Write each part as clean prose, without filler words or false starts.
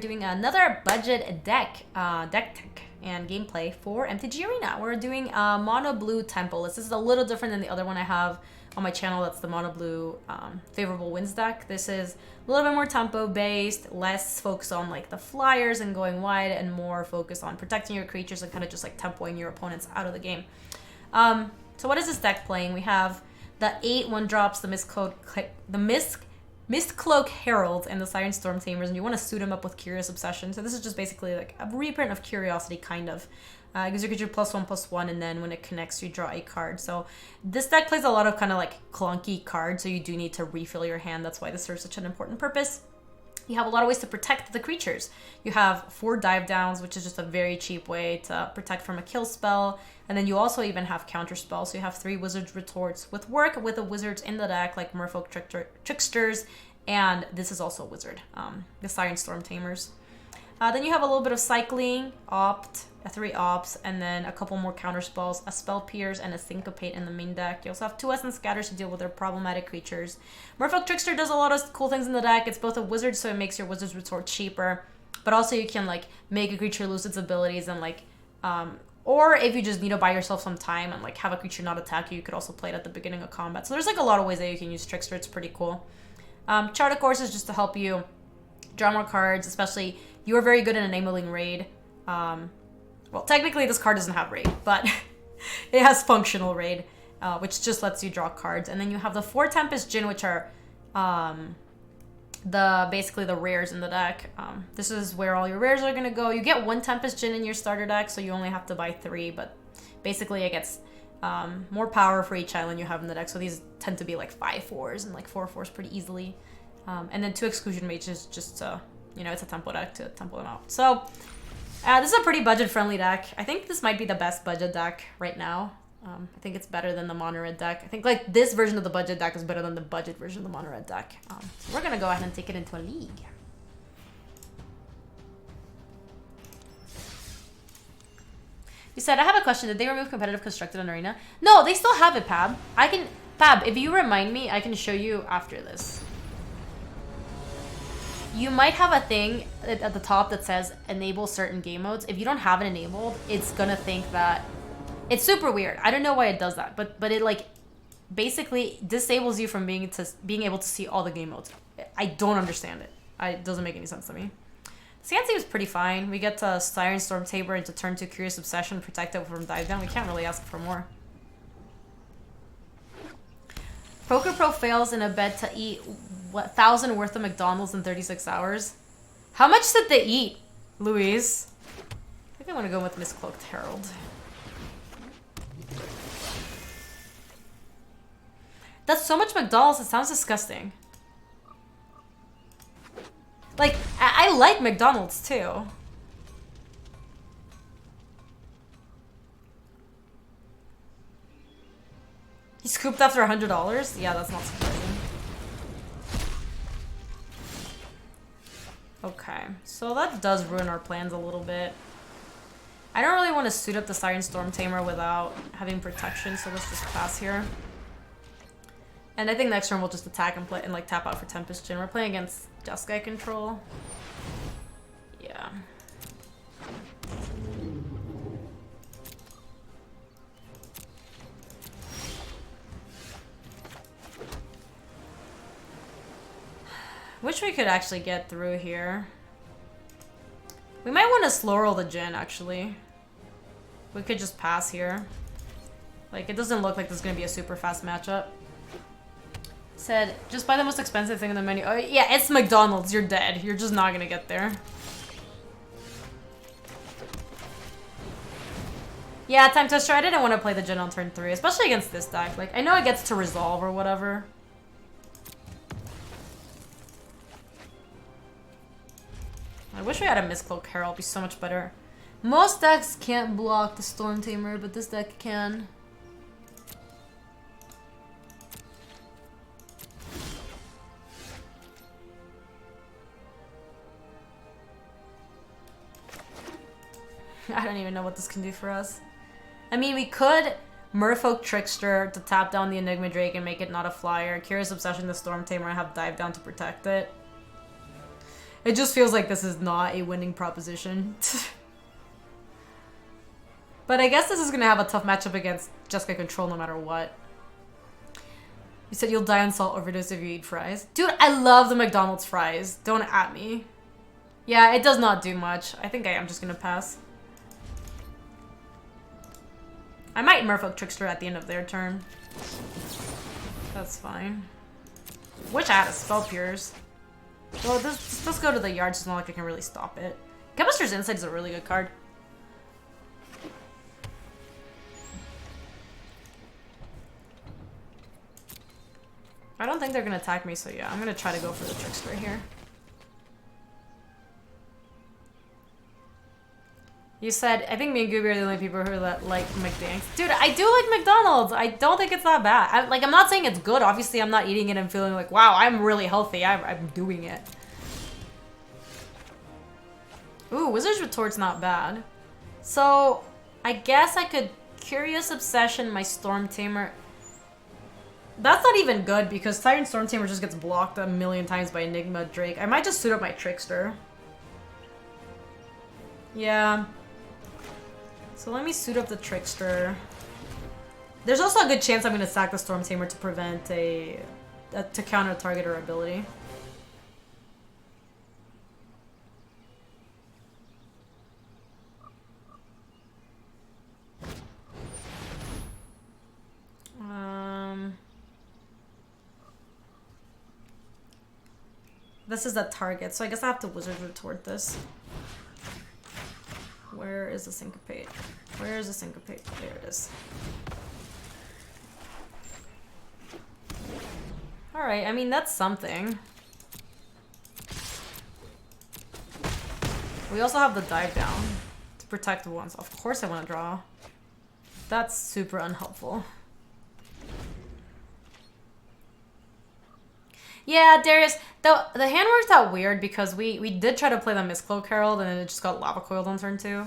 Doing another budget deck tech and gameplay for MTG Arena. We're doing a mono blue tempo list. This is a little different than the other one I have on my channel. That's the mono blue favorable wins deck. This is a little bit more tempo based, less focus on like the flyers and going wide, and more focus on protecting your creatures and kind of just like tempoing your opponents out of the game. So what is this deck playing? We have the 8 1-drops, the Mistcloak Herald, and the Siren Storm Tamers, and you want to suit them up with Curious Obsession. So this is just basically like a reprint of Curiosity, kind of. It gives your creature +1/+1, and then when it connects, you draw a card. So this deck plays a lot of kind of like clunky cards, so you do need to refill your hand. That's why this serves such an important purpose. You have a lot of ways to protect the creatures. You have 4 dive downs, which is just a very cheap way to protect from a kill spell. And then you also even have counter spells. So you have 3 Wizard's Retorts with work with the wizards in the deck, like Merfolk Tricksters, and this is also a wizard, the Siren Storm Tamers. Then you have a little bit of cycling, opt, 3 ops, and then a couple more counter spells, a Spell Pierce, and a Syncopate in the main deck. You also have 2 Essence Scatters to deal with their problematic creatures. Merfolk Trickster does a lot of cool things in the deck. It's both a wizard, so it makes your Wizard's Retort cheaper, but also you can like make a creature lose its abilities and like, or if you just need to buy yourself some time and like have a creature not attack you, you could also play it at the beginning of combat. So there's like a lot of ways that you can use Trickster. It's pretty cool. Chart of Course is just to help you draw more cards, especially you are very good at enabling raid. Well, technically this card doesn't have raid, but it has functional raid, which just lets you draw cards. And then you have the 4 Tempest Djinn, which are basically the rares in the deck. This is where all your rares are gonna go. You get 1 Tempest Djinn in your starter deck, so you only have to buy 3, but basically it gets more power for each island you have in the deck. So these tend to be like 5/4s and like 4/4s pretty easily. And then 2 Exclusion Mages just to, you know, it's a tempo deck to tempo them out. So this is a pretty budget-friendly deck. I think this might be the best budget deck right now. I think it's better than the Mono Red deck. I think like this version of the budget deck is better than the budget version of the Mono Red deck. So we're gonna go ahead and take it into a league. You said, I have a question. Did they remove competitive constructed on Arena? No, they still have it, Pab. Pab, if you remind me, I can show you after this. You might have a thing at the top that says enable certain game modes. If you don't have it enabled, it's gonna think that it's super weird. I don't know why it does that, but it like basically disables you from being able to see all the game modes. I don't understand it. It doesn't make any sense to me. This hand seems pretty fine. We get to Siren Storm Tamer into turn 2 Curious Obsession, protect it from dive down. We can't really ask for more. Poker Pro fails in a bet to eat 1,000 worth of McDonald's in 36 hours. How much did they eat, Louise? I think I want to go with Mistcloaked Herald. That's so much McDonald's, it sounds disgusting. Like, I like McDonald's too. He scooped after $100? Yeah, that's not surprising. Okay, so that does ruin our plans a little bit. I don't really want to suit up the Siren Storm Tamer without having protection, so let's just pass here. And I think next turn we'll just attack and play and like tap out for Tempest Djinn. We're playing against Jeskai control. Yeah. Wish we could actually get through here. We might want to slow roll the Djinn, actually. We could just pass here. Like, it doesn't look like this is going to be a super fast matchup. Said, just buy the most expensive thing in the menu. Oh, yeah, it's McDonald's. You're dead. You're just not going to get there. Yeah, time tester. I didn't want to play the Djinn on turn 3, especially against this deck. Like, I know it gets to resolve or whatever. I wish we had a Mistcloak Herald. It'd be so much better. Most decks can't block the Storm Tamer, but this deck can. I don't even know what this can do for us. I mean, we could Merfolk Trickster to tap down the Enigma Drake and make it not a flyer. Curious Obsession the Storm Tamer and have dive down to protect it. It just feels like this is not a winning proposition. But I guess this is going to have a tough matchup against Jessica Control no matter what. You said you'll die on salt overdose if you eat fries. Dude, I love the McDonald's fries. Don't at me. Yeah, it does not do much. I think I am just going to pass. I might Merfolk Trickster at the end of their turn. That's fine. Wish I had a Spell Pierce. Well, let's go to the yard. It's not like I can really stop it. Chemist's Insight is a really good card. I don't think they're gonna attack me, so yeah, I'm gonna try to go for the Trickster here. You said, I think me and Gaby are the only people who like McDanks. Dude, I do like McDonald's. I don't think it's that bad. I'm not saying it's good. Obviously, I'm not eating it and feeling like, wow, I'm really healthy. I'm doing it. Ooh, Wizard's Retort's not bad. So, I guess I could Curious Obsession my Storm Tamer. That's not even good because Tyrant Storm Tamer just gets blocked a million times by Enigma Drake. I might just suit up my Trickster. Yeah. So let me suit up the Trickster. There's also a good chance I'm going to sack the Storm Tamer to prevent to counter a target or ability. This is the target, so I guess I have to Wizard Retort this. Where is the Syncopate? Where is the Syncopate? There it is. Alright, I mean, that's something. We also have the Dive Down to protect the ones. Of course I want to draw. That's super unhelpful. Yeah, Darius, the hand worked out weird because we did try to play the Mistcloak Herald and then it just got Lava Coiled on turn 2.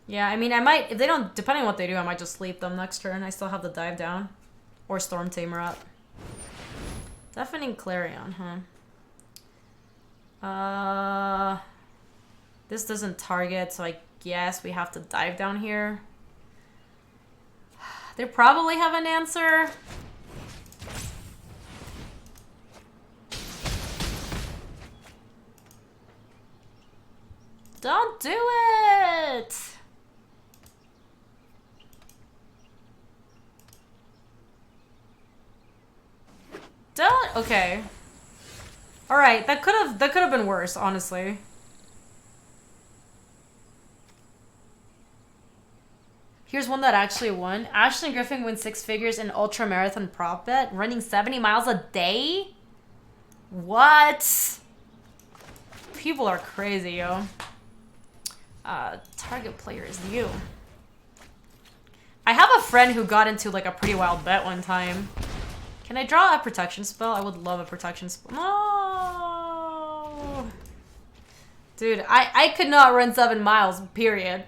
Yeah, I mean, I might, if they don't, depending on what they do, I might just sleep them next turn. I still have the Dive Down. Or Storm Tamer up. Deafening Clarion, huh? This doesn't target, so I guess we have to Dive Down here. They probably have an answer. Don't do it! Don't. Okay. All right. That could have been worse, honestly. Here's one that actually won. Ashton Griffin wins 6 figures in ultra marathon prop bet, running 70 miles a day. What? People are crazy, yo. Target player is you. I have a friend who got into like a pretty wild bet one time. Can I draw a protection spell? I would love a protection spell. No! Dude, I could not run 7 miles, period.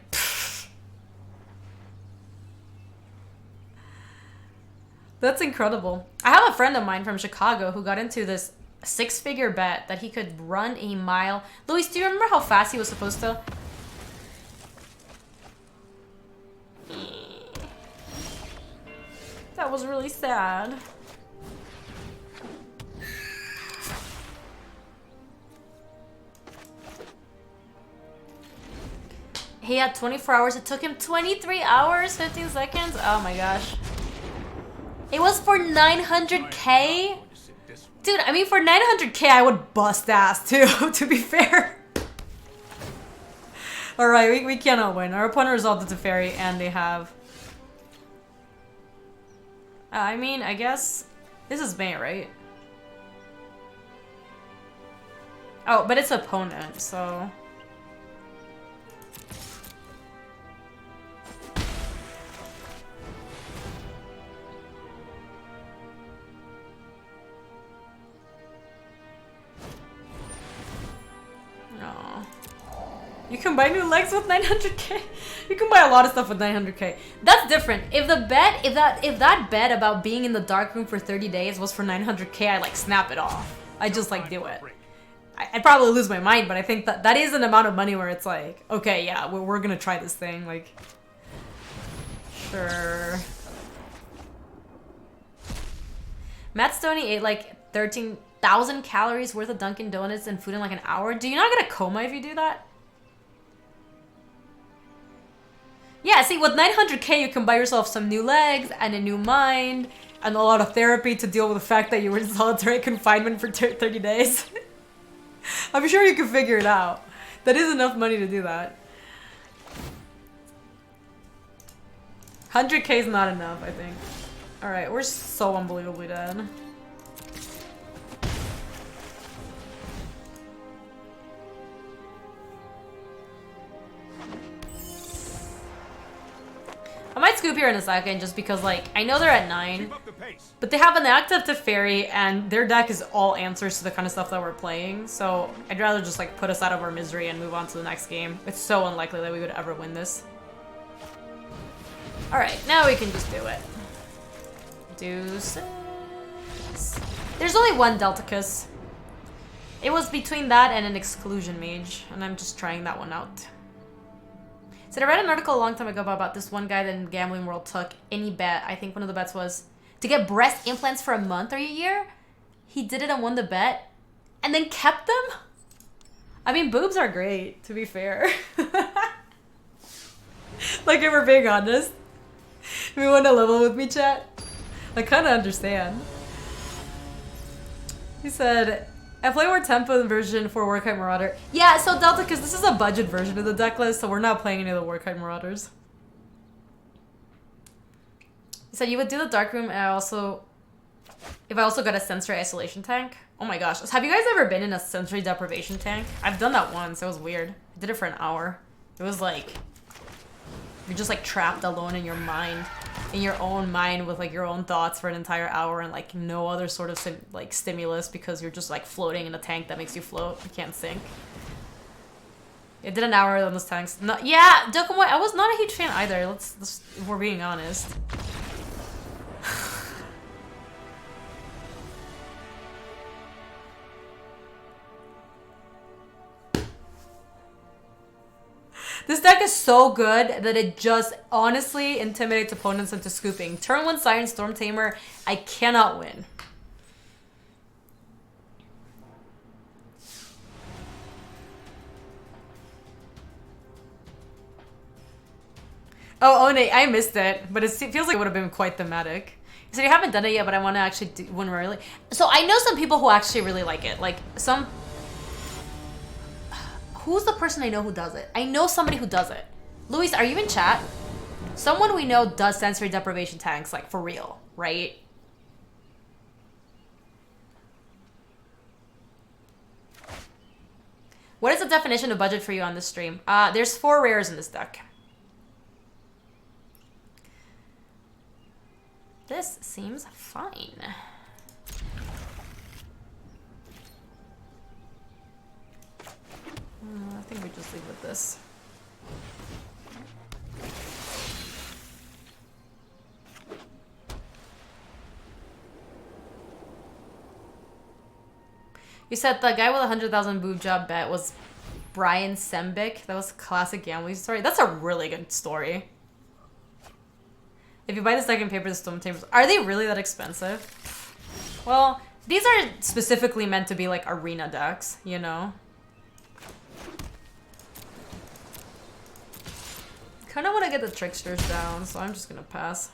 That's incredible. I have a friend of mine from Chicago who got into this 6-figure bet that he could run a mile. Luis, do you remember how fast he was supposed to? That was really sad. He had 24 hours. It took him 23 hours, 15 seconds. Oh my gosh. It was for 900K? Dude, I mean, for 900K, I would bust ass, too, to be fair. Alright, we cannot win. Our opponent resolved the Teferi, and they have... I mean, I guess... This is May, right? Oh, but it's opponent, so... You can buy new legs with 900k. You can buy a lot of stuff with 900k. That's different. If the bet, if that bet about being in the dark room for 30 days was for 900k, I like snap it off. I just like do it. I'd probably lose my mind, but I think that is an amount of money where it's like, okay, yeah, we're gonna try this thing. Like, sure. Matt Stoney ate like 13,000 calories worth of Dunkin' Donuts and food in like an hour. Do you not get a coma if you do that? Yeah, see, with 900k, you can buy yourself some new legs and a new mind and a lot of therapy to deal with the fact that you were in solitary confinement for 30 days. I'm sure you can figure it out. That is enough money to do that. 100k is not enough, I think. Alright, we're so unbelievably dead. I might scoop here in a second just because, like, I know they're at 9, but they have an active Teferi and their deck is all answers to the kind of stuff that we're playing, so I'd rather just, like, put us out of our misery and move on to the next game. It's so unlikely that we would ever win this. Alright, now we can just do it. Deuces. There's only one Delticus. It was between that and an Exclusion Mage, and I'm just trying that one out. So I read an article a long time ago about this one guy that in the gambling world took any bet. I think one of the bets was to get breast implants for a month or a year. He did it and won the bet and then kept them. I mean, boobs are great, to be fair. Like, if we're being honest. If you want to level with me, chat? I kind of understand. He said, I play more tempo version for Warkite Marauder. Yeah, so Delta, because this is a budget version of the deck list, so we're not playing any of the Warkite Marauders. He said you would do the Dark Room, and if I also got a sensory isolation tank. Oh my gosh, have you guys ever been in a sensory deprivation tank? I've done that once. It was weird. I did it for an hour. It was like you're just like trapped alone in your mind, in your own mind with like your own thoughts for an entire hour and like no other sort of stimulus because you're just like floating in a tank that makes you float. You can't sink. It did an hour on those tanks. No, yeah, Dokomoy, I was not a huge fan either. Let's if we're being honest. This deck is so good that it just honestly intimidates opponents into scooping. Turn 1 Siren Storm Tamer, I cannot win. Oh, One, I missed it, but it feels like it would have been quite thematic. He said, you haven't done it yet, but I want to actually do one really. So I know some people who actually really like it. Like, some... Who's the person I know who does it? I know somebody who does it. Luis, are you in chat? Someone we know does sensory deprivation tanks, like, for real, right? What is the definition of budget for you on this stream? There's 4 rares in this deck. This seems fine. I think we just leave with this. You said the guy with 100,000 boob job bet was Brian Sembic. That was a classic gambling story. That's a really good story. If you buy the second paper, the Storm Tamers, are they really that expensive? Well, these are specifically meant to be like arena decks, you know? I kind of want to get the tricksters down, so I'm just gonna pass.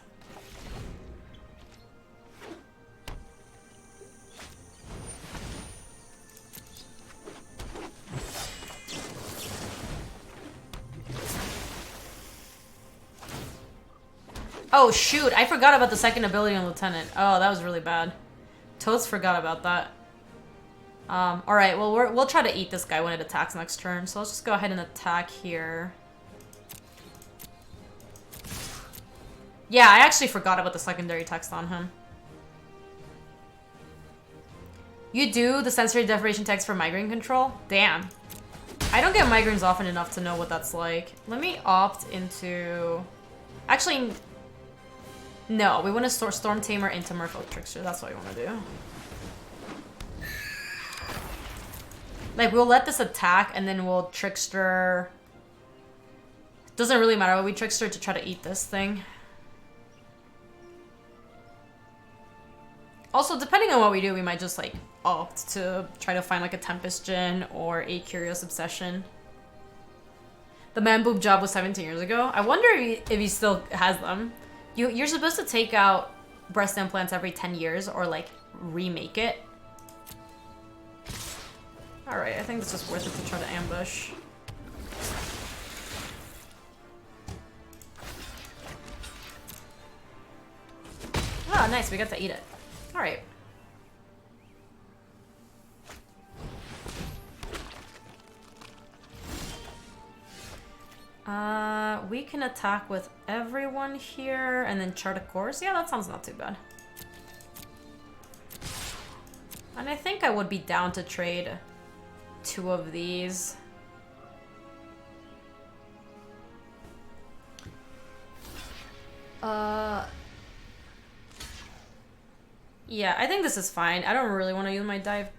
Oh shoot, I forgot about the second ability on Lieutenant. Oh, that was really bad. Totes forgot about that. Alright, well we'll try to eat this guy when it attacks next turn, so let's just go ahead and attack here. Yeah, I actually forgot about the secondary text on him. You do the sensory deprivation text for migraine control? Damn. I don't get migraines often enough to know what that's like. Let me opt into... Actually, no. We want to store Storm Tamer into Merfolk Trickster. That's what we want to do. Like, we'll let this attack, and then we'll Trickster... Doesn't really matter what we Trickster to try to eat this thing. Also, depending on what we do, we might just, like, opt to try to find, like, a Tempest Gen or a Curious Obsession. The man boob job was 17 years ago. I wonder if he still has them. You're supposed to take out breast implants every 10 years or, like, remake it. Alright, I think this is worth it to try to ambush. Oh, nice. We got to eat it. Alright. We can attack with everyone here and then chart a course. Yeah, that sounds not too bad. And I think I would be down to trade 2 of these. Yeah, I think this is fine. I don't really want to use my dive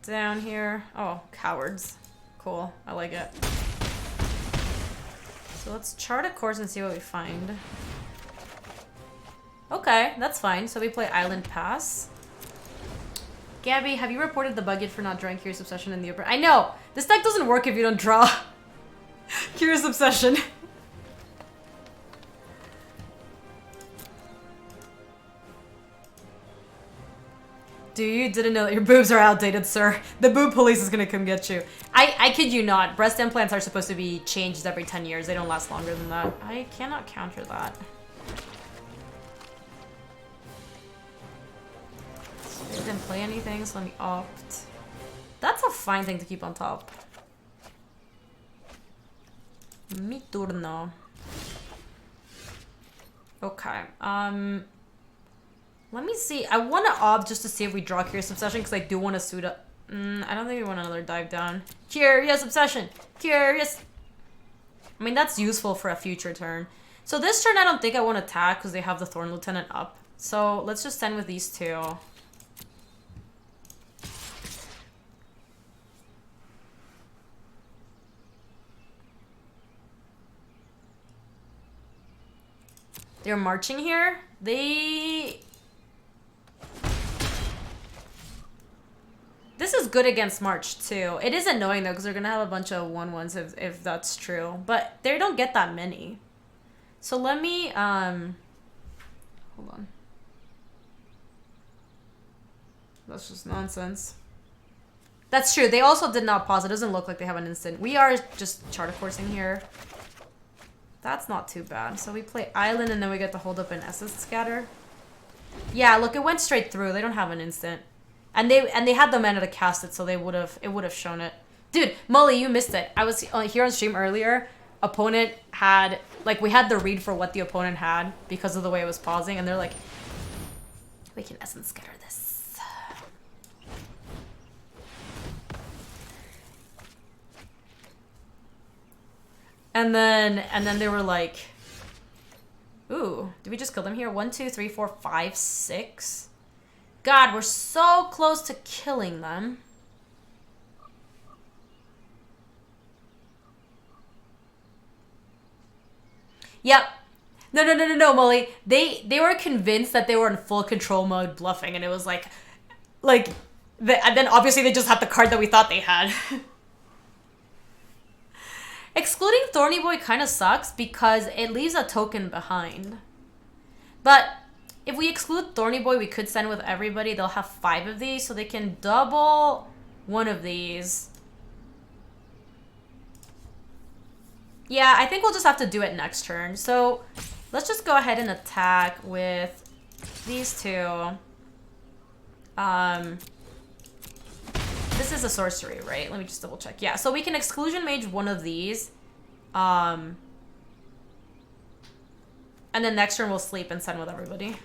down here. Oh, cowards. Cool. I like it. So let's chart a course and see what we find. Okay, that's fine. So we play Island Pass. Gaby, have you reported the budget for not drawing Curious Obsession in the open? I know! This deck doesn't work if you don't draw Curious Obsession. Dude, you didn't know that your boobs are outdated, sir. The boob police is gonna come get you. I kid you not. Breast implants are supposed to be changed every 10 years. They don't last longer than that. I cannot counter that. They didn't play anything, so let me opt. That's a fine thing to keep on top. Mi turno. Okay, let me see. I want to opt just to see if we draw Curious Obsession because I do want to suit up. I don't think we want another dive down. Curious Obsession! Curious! I mean, that's useful for a future turn. So this turn, I don't think I want to attack because they have the Thorn Lieutenant up. So let's just send with these 2. They're marching here. This is good against March, too. It is annoying, though, because they're going to have a bunch of 1/1s if that's true. But they don't get that many. So let me, hold on. That's just nonsense. That's true. They also did not pause. It doesn't look like they have an instant. We are just charter coursing here. That's not too bad. So we play Island, and then we get to hold up an Essence Scatter. Yeah, look, it went straight through. They don't have an instant. And they had the mana to cast it, so it would have shown it. Dude, Molly, you missed it. I was here on stream earlier. Opponent had, like, we had the read for what the opponent had because of the way it was pausing, and they're like, we can Essence Scatter this. And then they were like, ooh, did we just kill them here? 1, 2, 3, 4, 5, 6. God, we're so close to killing them. Yep. No, Molly. They were convinced that they were in full control mode bluffing, and it was like, and then obviously they just had the card that we thought they had. Excluding Thorny Boy kind of sucks because it leaves a token behind. But if we exclude Thorny Boy, we could send with everybody. They'll have 5 of these, so they can double 1 of these. Yeah, I think we'll just have to do it next turn. So let's just go ahead and attack with these 2. This is a sorcery, right? Let me just double check. Yeah, so we can Exclusion Mage 1 of these. And then next turn we'll sleep and send with everybody.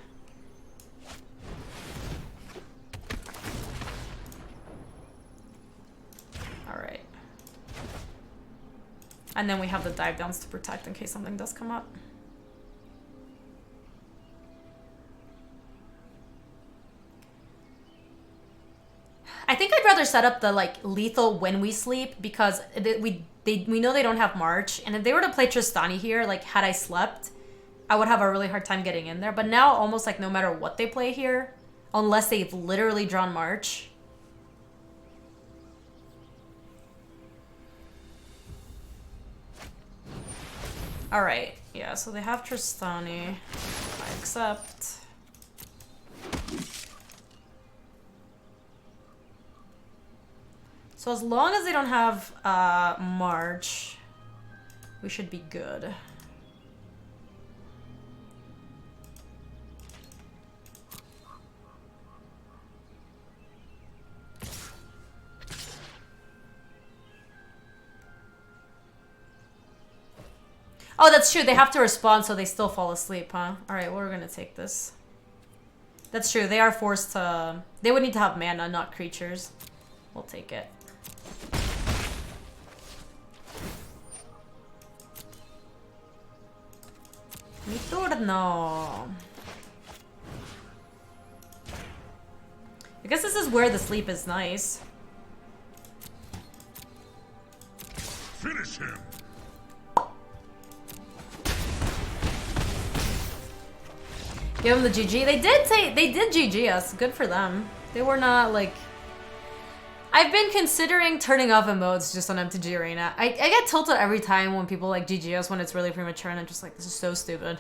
Alright. And then we have the dive downs to protect in case something does come up. I think I'd rather set up the like lethal when we sleep because we know they don't have March, and if they were to play Tristani here, like had I slept, I would have a really hard time getting in there. But now almost like no matter what they play here, unless they've literally drawn March. All right, yeah, so they have Tristani. I accept. So as long as they don't have March, we should be good. Oh, that's true. They have to respond, so they still fall asleep, huh? All right, well, we're gonna take this. That's true. They are forced to... They would need to have mana, not creatures. We'll take it. Mi turno. I guess this is where the sleep is nice. Finish him. Give them the GG. They did GG us. Good for them. They were not like... I've been considering turning off emotes just on MTG Arena. I get tilted every time when people like GG us when it's really premature, and I'm just like, this is so stupid.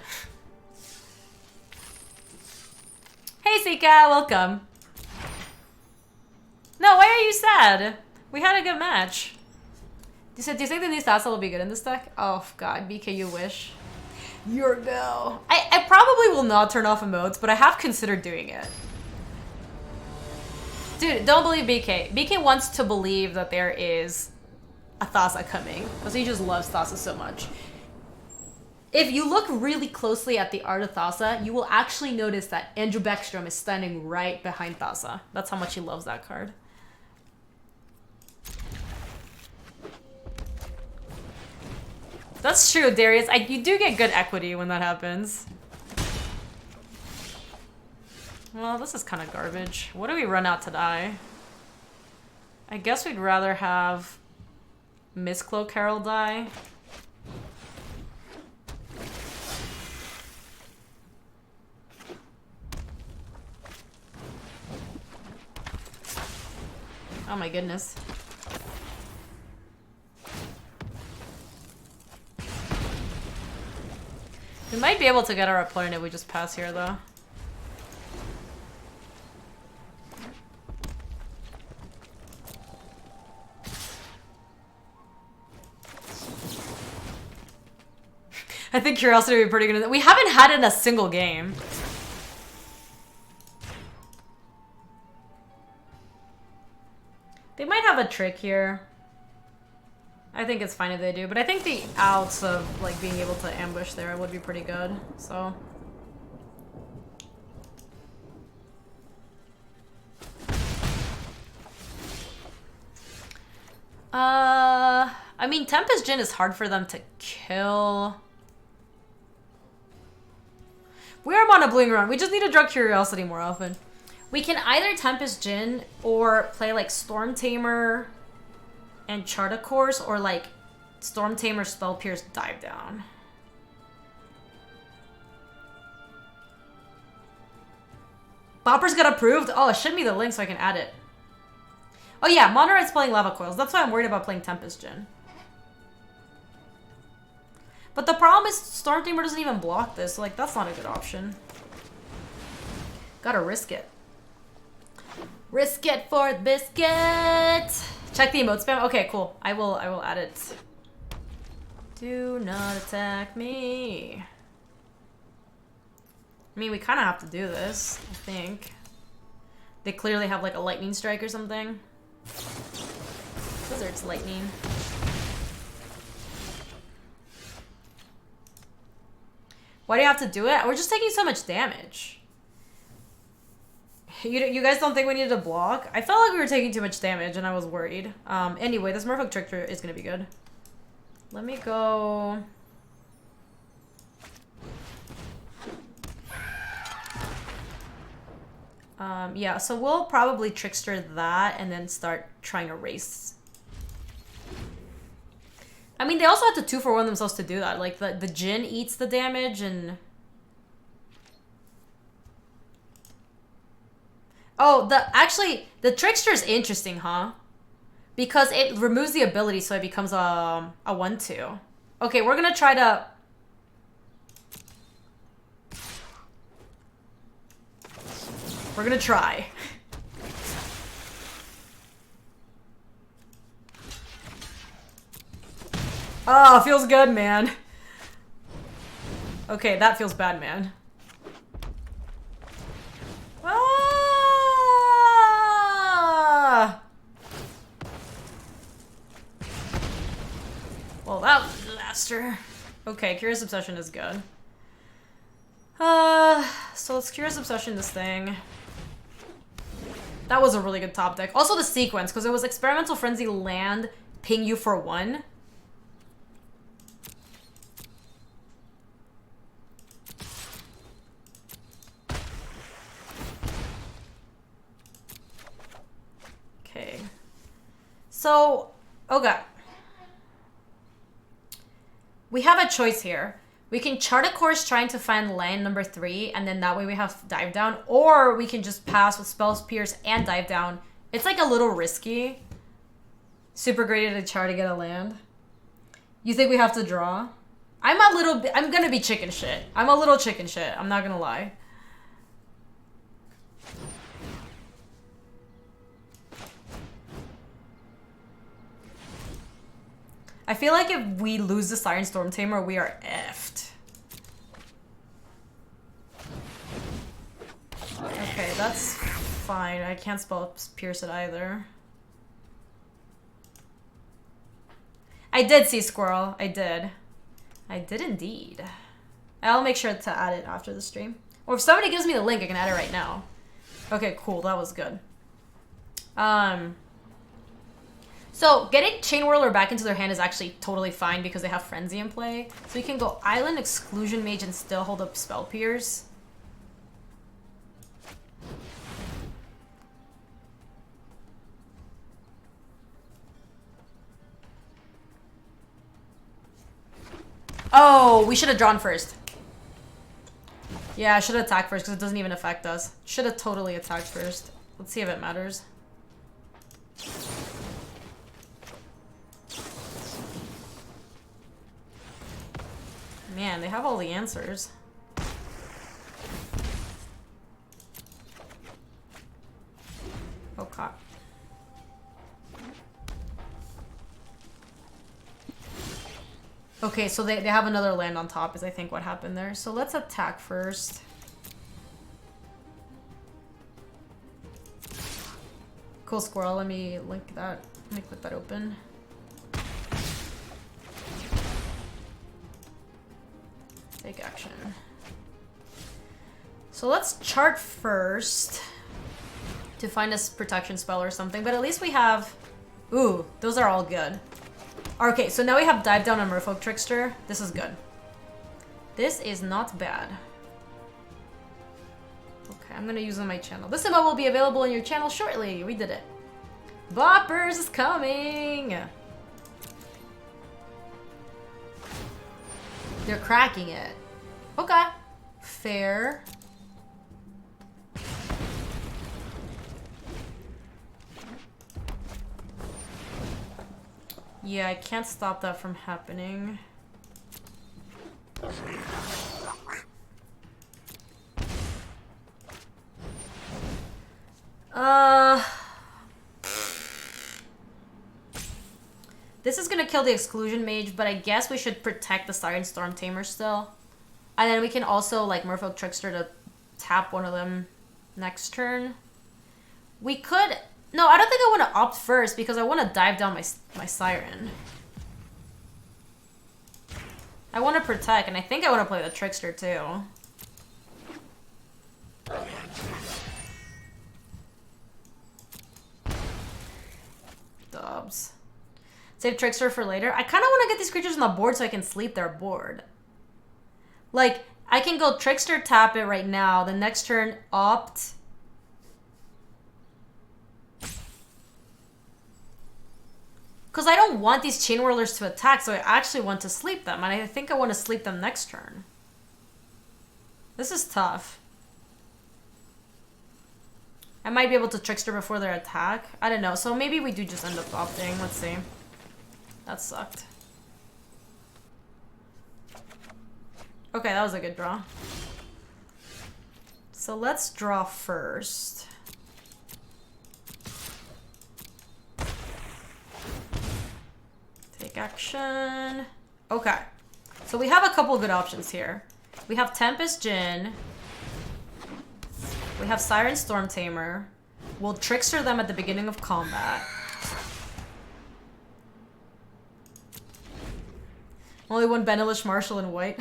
Hey Sika, welcome. No, why are you sad? We had a good match. Do you think the new Sasa will be good in this deck? Oh god, BK, you wish. Your go. I probably will not turn off emotes, but I have considered doing it. Dude, don't believe BK. BK wants to believe that there is a Thassa coming, because he just loves Thassa so much. If you look really closely at the art of Thassa, you will actually notice that Andrew Beckstrom is standing right behind Thassa. That's how much he loves that card. That's true, Darius. You do get good equity when that happens. Well, this is kind of garbage. What do we run out to die? I guess we'd rather have Mistcloak Carol die. Oh my goodness. We might be able to get our opponent if we just pass here, though. I think Curiosity would be pretty good at that. We haven't had it in a single game. They might have a trick here. I think it's fine if they do, but I think the outs of like being able to ambush there would be pretty good, so. I mean, Tempest Djinn is hard for them to kill. We are mono bluing around. We just need to draw Curiosity more often. We can either Tempest Djinn or play like Storm Tamer and Chart a Course, or like Storm Tamer, Spell Pierce, Dive Down. Boppers got approved? Oh, send me the link so I can add it. Oh yeah, Mono Red's playing Lava Coils. That's why I'm worried about playing Tempest Djinn. But the problem is Storm Tamer doesn't even block this, so like that's not a good option. Gotta risk it. Risk it for the biscuit. Check the emote spam. Okay, cool. I will add it. Do not attack me. I mean, we kind of have to do this, I think. They clearly have like a lightning strike or something. Blizzard's lightning. Why do you have to do it? We're just taking so much damage. You guys don't think we needed to block? I felt like we were taking too much damage and I was worried. Anyway, this Merfolk Trickster is going to be good. Let me go... yeah, so we'll probably Trickster that and then start trying to race. I mean, they also have to 2-for-1 themselves to do that. Like, the Jhin eats the damage and... Oh, actually, the Trickster is interesting, huh? Because it removes the ability, so it becomes a 1-2. Okay, we're gonna try to... We're gonna try. Oh, feels good, man. Okay, that feels bad, man. Ah! Well, that was a disaster. Okay, Curious Obsession is good. So let's Curious Obsession this thing. That was a really good top deck. Also the sequence, because it was Experimental Frenzy, land, ping you for 1. Okay. So, okay. We have a choice here. We can chart a course trying to find land number 3, and then that way we have dive down, or we can just pass with Spells Pierce and dive down. It's like a little risky. Super great to try to get a land. You think we have to draw? I'm gonna be chicken shit. I'm a little chicken shit. I'm not gonna lie. I feel like if we lose the Siren Storm Tamer, we are effed. Okay, that's fine. I can't spell Pierce it either. I did see Squirrel. I did. I did indeed. I'll make sure to add it after the stream. Or if somebody gives me the link, I can add it right now. Okay, cool. That was good. So getting Chain Whirler back into their hand is actually totally fine because they have Frenzy in play. So you can go Island, Exclusion Mage, and still hold up Spell Pierce. Oh, we should have drawn first. Yeah, I should have attacked first because it doesn't even affect us. Should have totally attacked first. Let's see if it matters. Man, they have all the answers. Okay. Okay, so they have another land on top is I think what happened there. So let's attack first. Cool Squirrel, let me link that. Let me click that open. Take action. So let's chart first to find us protection spell or something, but at least we have... Ooh, those are all good. Okay, so now we have Dive Down on Merfolk Trickster. This is good. This is not bad. Okay, I'm gonna use it on my channel. This symbol will be available on your channel shortly. We did it. Boppers is coming! They're cracking it. Okay. Fair. Yeah, I can't stop that from happening. This is gonna kill the Exclusion Mage, but I guess we should protect the Siren Storm Tamer still. And then we can also, like, Merfolk Trickster to tap one of them next turn. We could... No, I don't think I want to opt first because I want to dive down my Siren. I want to protect, and I think I want to play the Trickster too. Dubs. Save Trickster for later. I kind of want to get these creatures on the board so I can sleep their board. Like, I can go Trickster, tap it right now. The next turn, opt. Because I don't want these Chain Whirlers to attack, so I actually want to sleep them. And I think I want to sleep them next turn. This is tough. I might be able to Trickster before their attack. I don't know. So maybe we do just end up opting. Let's see. That sucked. Okay, that was a good draw. So let's draw first. Take action. Okay. So we have a couple good options here. We have Tempest Djinn. We have Siren Storm Tamer. We'll Trickster them at the beginning of combat. Only one Benelish Marshall in white.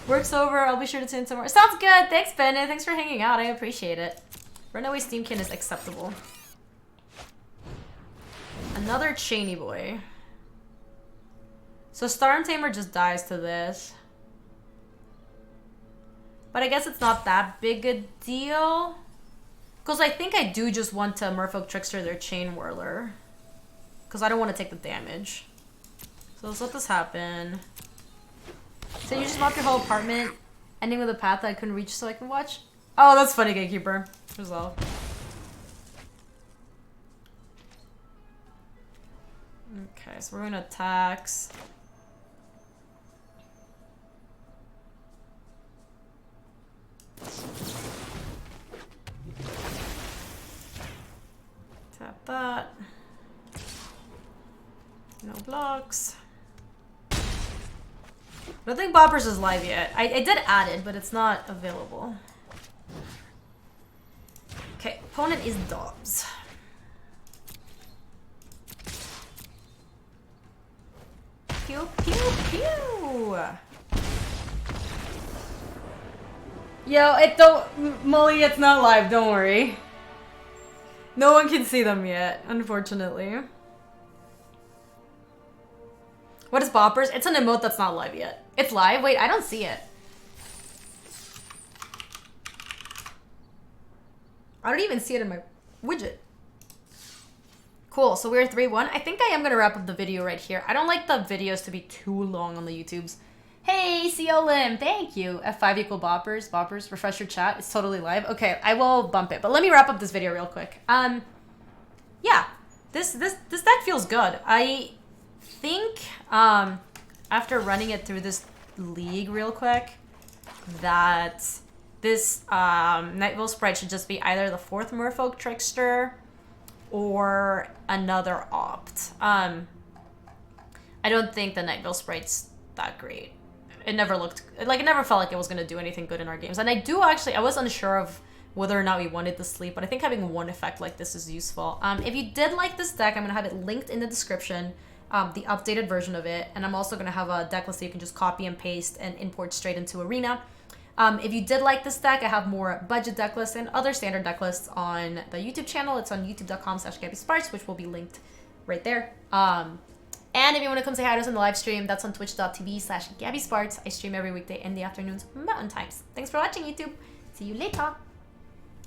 Work's over. I'll be sure to tune some more. Sounds good. Thanks, Bennett. Thanks for hanging out. I appreciate it. Runaway Steamkin is acceptable. Another Chainy Boy. So Storm Tamer just dies to this. But I guess it's not that big a deal. Because I think I do just want to Merfolk Trickster their Chain Whirler. Because I don't want to take the damage. So let's let this happen. So you just mop your whole apartment, ending with a path that I couldn't reach so I can watch? Oh, that's funny, Gatekeeper. Resolve. Okay, so we're going to tax. Tap that. No blocks. I don't think Boppers is live yet. I did add it, but it's not available. Okay, opponent is Dobbs. Pew, pew, pew! Yo, it don't... Molly, it's not live, don't worry. No one can see them yet, unfortunately. What is Boppers? It's an emote that's not live yet. It's live? Wait, I don't see it. I don't even see it in my widget. Cool, so we're 3-1. I think I am going to wrap up the video right here. I don't like the videos to be too long on the YouTubes. Hey, CO Lim, thank you. F5 equal Boppers. Boppers, refresh your chat. It's totally live. Okay, I will bump it. But let me wrap up this video real quick. Yeah, this deck feels good. I think after running it through this league real quick that this Nightville Sprite should just be either the 4th Merfolk Trickster or another opt. I don't think the Nightville Sprite's that great. It never looked like it never felt like it was gonna do anything good in our games. And I was unsure of whether or not we wanted to sleep, but I think having one effect like this is useful. If you did like this deck, I'm gonna have it linked in the description. The updated version of it, and I'm also going to have a deck list that you can just copy and paste and import straight into Arena. If you did like this deck, I have more budget deck lists and other standard deck lists on the YouTube channel. It's on youtube.com/GabySpartz, which will be linked right there. And if you want to come say hi to us on the live stream, that's on twitch.tv/GabySpartz. I stream every weekday in the afternoons, mountain times. Thanks for watching, YouTube. See you later.